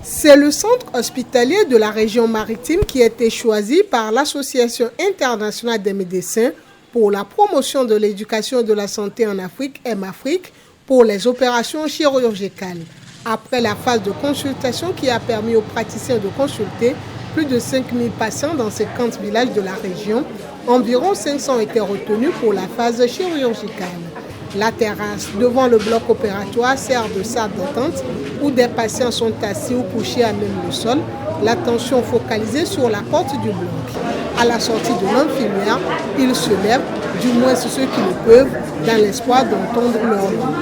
C'est le centre hospitalier de la région maritime qui a été choisi par l'Association internationale des médecins pour la promotion de l'éducation et de la santé en Afrique, M-Afrique, pour les opérations chirurgicales. Après la phase de consultation qui a permis aux praticiens de consulter plus de 5000 patients dans 50 villages de la région, environ 500 étaient retenus pour la phase chirurgicale. La terrasse devant le bloc opératoire sert de salle d'attente où des patients sont assis ou couchés à même le sol, l'attention focalisée sur la porte du bloc. À la sortie de l'infirmière, ils se lèvent, du moins ceux qui le peuvent, dans l'espoir d'entendre leur nom.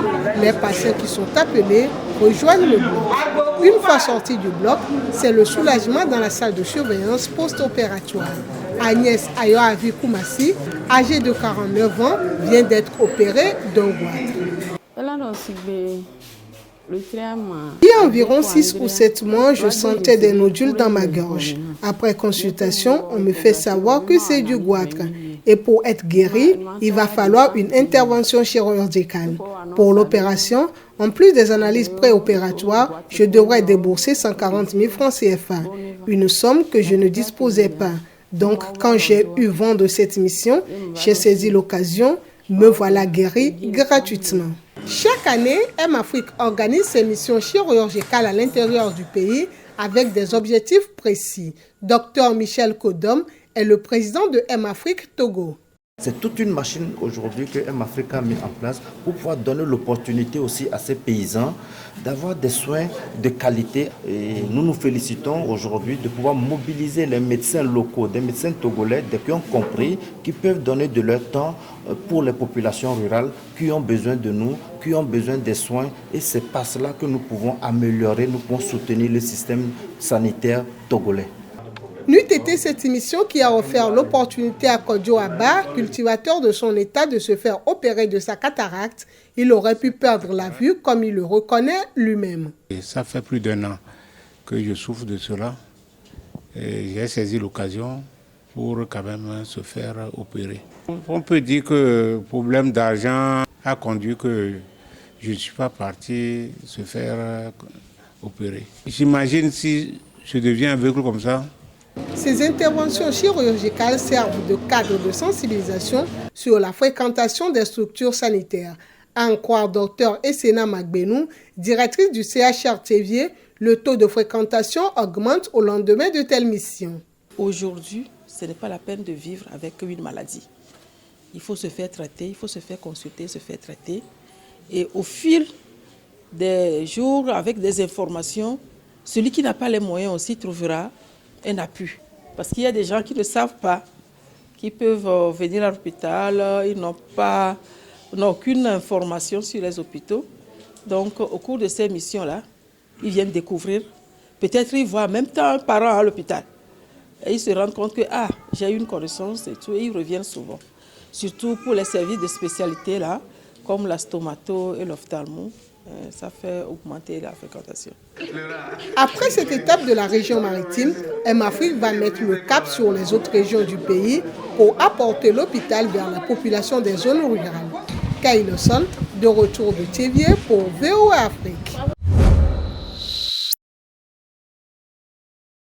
Les patients qui sont appelés rejoignent le bloc. Une fois sortis du bloc, c'est le soulagement dans la salle de surveillance post-opératoire. Agnès Ayoavi Koumassi, âgée de 49 ans, vient d'être opérée d'un goitre. Il y a environ 6 ou 7 mois, je sentais des nodules dans ma gorge. Après consultation, on me fait savoir que c'est du goitre. Et pour être guéri, il va falloir une intervention chirurgicale. Pour l'opération, en plus des analyses préopératoires, je devrais débourser 140 000 francs CFA, une somme que je ne disposais pas. Donc, quand j'ai eu vent de cette mission, j'ai saisi l'occasion, me voilà guéri gratuitement. Chaque année, M-Afrique organise ses missions chirurgicales à l'intérieur du pays avec des objectifs précis. Dr Michel Kodom est le président de M-Afrique Togo. C'est toute une machine aujourd'hui que M-Afrique a mis en place pour pouvoir donner l'opportunité aussi à ces paysans d'avoir des soins de qualité. Et nous nous félicitons aujourd'hui de pouvoir mobiliser les médecins locaux, des médecins togolais, qui ont compris, qui peuvent donner de leur temps pour les populations rurales qui ont besoin de nous, qui ont besoin des soins. Et c'est par cela que nous pouvons améliorer, nous pouvons soutenir le système sanitaire togolais. N'eût été cette émission qui a offert l'opportunité à Kodjo Abba, cultivateur de son état, de se faire opérer de sa cataracte, il aurait pu perdre la vue comme il le reconnaît lui-même. Ça fait plus d'1 an que je souffre de cela. J'ai saisi l'occasion pour quand même se faire opérer. On peut dire que le problème d'argent a conduit que je ne suis pas parti se faire opérer. J'imagine si je deviens aveugle comme ça. Ces interventions chirurgicales servent de cadre de sensibilisation sur la fréquentation des structures sanitaires. À en croire Dr Essena Magbenou, directrice du CHR Thévié, le taux de fréquentation augmente au lendemain de telles missions. Aujourd'hui, ce n'est pas la peine de vivre avec une maladie. Il faut se faire traiter, il faut se faire consulter, se faire traiter. Et au fil des jours, avec des informations, celui qui n'a pas les moyens aussi trouvera un appui. Parce qu'il y a des gens qui ne savent pas, qui peuvent venir à l'hôpital, ils n'ont aucune information sur les hôpitaux. Donc, au cours de ces missions-là, ils viennent découvrir. Peut-être ils voient en même temps un parent à l'hôpital. Et ils se rendent compte que, j'ai eu une connaissance et tout, et ils reviennent souvent. Surtout pour les services de spécialité, là, comme la stomato et l'ophtalmo. Ça fait augmenter la fréquentation. Après cette étape de la région maritime, M-Afrique va mettre le cap sur les autres régions du pays pour apporter l'hôpital vers la population des zones rurales. Kyle Son, de retour de Thévié pour VOA Afrique.